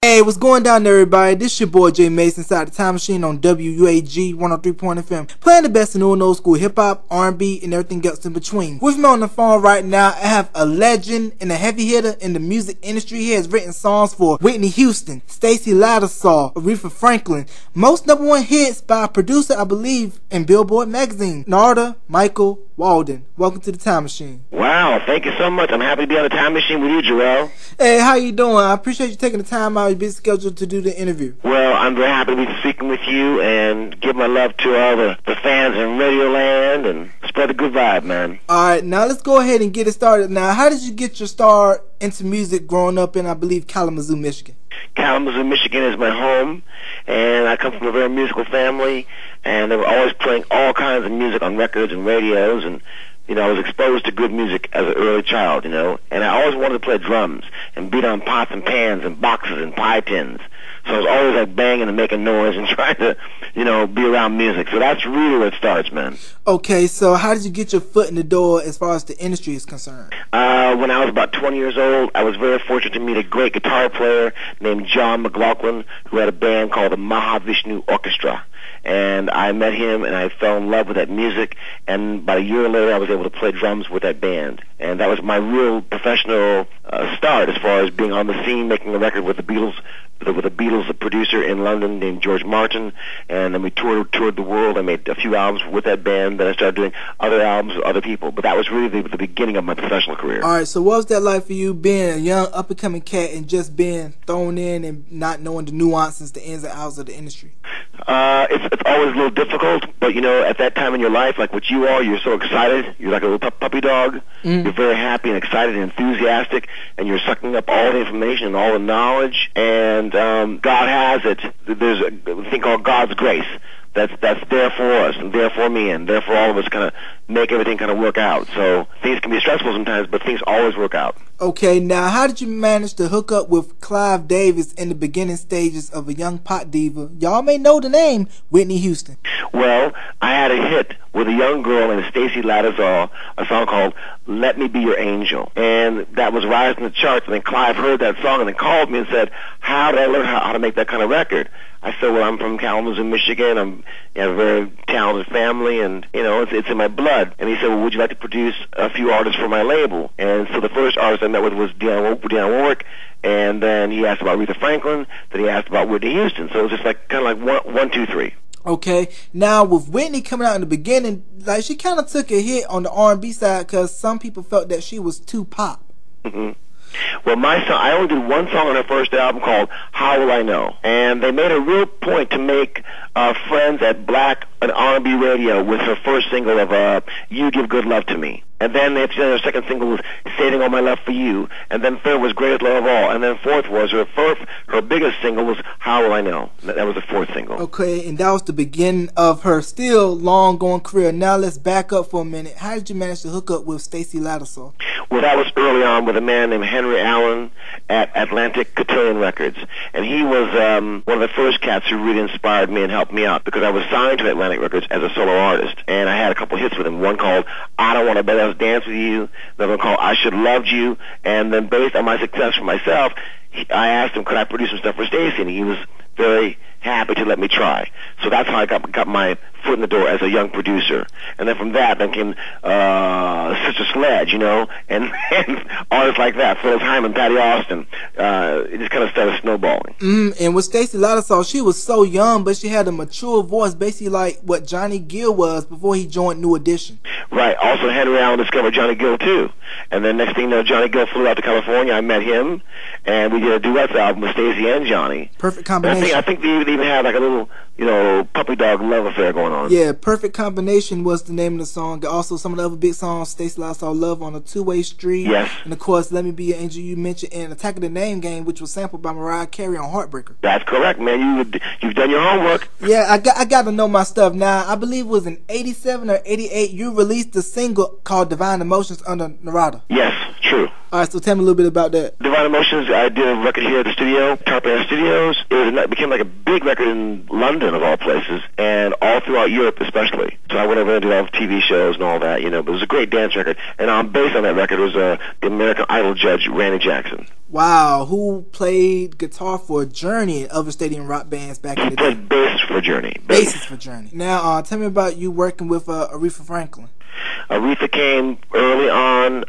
Hey, what's going down there, everybody? This your boy Jay Mason inside the Time Machine on WUAG 103.FM, playing the best in new and old school hip-hop, R&B, and everything else in between. With me on the phone right now, I have a legend and a heavy hitter in the music industry. He has written songs for Whitney Houston, Stacey Lattisaw, Aretha Franklin, most #1 hits by a producer, I believe, in Billboard magazine, Narada Michael Walden. Welcome to the Time Machine. Wow, thank you so much. I'm happy to be on the Time Machine with you, Jarrell. Hey, how you doing? I appreciate you taking the time out of your busy schedule to do the interview. Well, I'm very happy to be speaking with you and give my love to all the fans in Radio Land and spread the good vibe, man. Alright, now let's go ahead and get it started. Now, how did you get your start into music growing up in, I believe, Kalamazoo, Michigan? Kalamazoo, Michigan is my home, and I come from a very musical family, and they were always playing all kinds of music on records and radios, and I was exposed to good music as an early child, and I always wanted to play drums and beat on pots and pans and boxes and pie tins. So I was always like banging and making noise and trying to, be around music. So that's really where it starts, man. Okay, so how did you get your foot in the door as far as the industry is concerned? When I was about 20 years old, I was very fortunate to meet a great guitar player named John McLaughlin, who had a band called the Mahavishnu Orchestra. And I met him, and I fell in love with that music, and about a year later I was able to play drums with that band. And that was my real professional start as far as being on the scene, making a record with the Beatles, a producer in London named George Martin, and then we toured the world. I made a few albums with that band, then I started doing other albums with other people, but that was really the beginning of my professional career. Alright, so what was that like for you, being a young up-and-coming cat and just being thrown in and not knowing the nuances, the ins and outs of the industry? It's always a little difficult, but at that time in your life, like what you are, you're so excited. You're like a little puppy dog. You're very happy and excited and enthusiastic, and you're sucking up all the information and all the knowledge. And God has it. There's a thing called God's grace. That's there for us and there for me and there for all of us, kind of make everything kind of work out. So things can be stressful sometimes, but things always work out. Okay, now how did you manage to hook up with Clive Davis in the beginning stages of a young pop diva? Y'all may know the name Whitney Houston. Well, I had a hit with a young girl named Stacey Lattisaw, a song called Let Me Be Your Angel. And that was rising the charts, and then Clive heard that song and then called me and said, how did I learn how to make that kind of record? I said, well, I'm from Kalamazoo, Michigan. I have a very talented family, and, it's in my blood. And he said, well, would you like to produce a few artists for my label? And so the first artist I met with was Dionne Warwick, and then he asked about Aretha Franklin, then he asked about Whitney Houston. So it was just like kind of like one, two, three. Okay, now with Whitney coming out in the beginning, like she kind of took a hit on the R&B side because some people felt that she was too pop. Mm-hmm. Well, my song, I only did one song on her first album called How Will I Know? And they made a real point to make friends at Black and R&B radio with her first single of You Give Good Love to Me. And then her second single was Saving All My Love for You. And then third was Greatest Love of All. And then fourth was her biggest single was How Will I Know? That was the fourth single. Okay, and that was the beginning of her still long-going career. Now let's back up for a minute. How did you manage to hook up with Stacey Lattisaw? Well, that was early on with a man named Henry Allen at Atlantic Cotillion Records. And he was one of the first cats who really inspired me and helped me out, because I was signed to Atlantic Records as a solo artist. And I had a couple hits with him. One called I Don't Want to Bet Dance with You, another one called I Should Loved You, and then based on my success for myself, I asked him, could I produce some stuff for Stacey, and he was very happy to let me try. So that's how I got my foot in the door as a young producer. And then from that, then came Sister Sledge, and artists like that, Phyllis Hyman, Patty Austin. It just kind of started snowballing. And with Stacey Lattisaw, she was so young, but she had a mature voice, basically like what Johnny Gill was before he joined New Edition. Right. Also, Henry Allen discovered Johnny Gill, too. And then next thing you know, Johnny Gill flew out to California. I met him, and we did a duet album with Stacey and Johnny. Perfect combination. I think they even had like a little, puppy dog love affair going on. Yeah, Perfect Combination was the name of the song. Also, some of the other big songs, Stacey Lattisaw, Love on a Two-Way Street. Yes. And, of course, Let Me Be Your Angel, you mentioned, and Attack of the Name Game, which was sampled by Mariah Carey on Heartbreaker. That's correct, man. You've done your homework. Yeah, I got to know my stuff. Now, I believe it was in 87 or 88, you released a single called Divine Emotions under Narada. Yes, true. All right, so tell me a little bit about that. Divine Emotions, I did a record here at the studio, Tarpon Studios. It became like a big record in London, of all places, and all throughout Europe especially. So I went over and did all the TV shows and all that, but it was a great dance record. And based on that record was the American Idol judge, Randy Jackson. Wow, who played guitar for Journey and other stadium rock bands back in the day? He played bass for Journey. Bassist for Journey. Now, tell me about you working with Aretha Franklin. Aretha came early on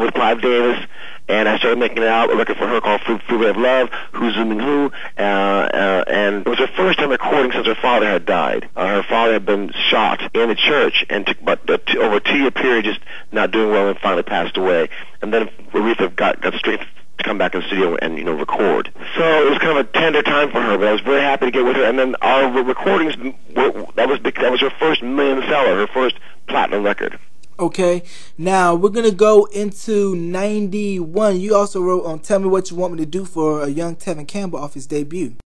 with Clive Davis, and I started making a record for her called Freeway of Love, Who's Zooming Who, and it was her first time recording since her father had died. Her father had been shot in the church and took about over a 2-year period just not doing well and finally passed away. And then Aretha got strength to come back in the studio and record. So it was kind of a tender time for her, but I was very happy to get with her. And then our recordings that was her first million seller, her first platinum record. Okay, now we're gonna go into 91. You also wrote on "Tell Me What You Want Me to Do" for a young Tevin Campbell off his debut.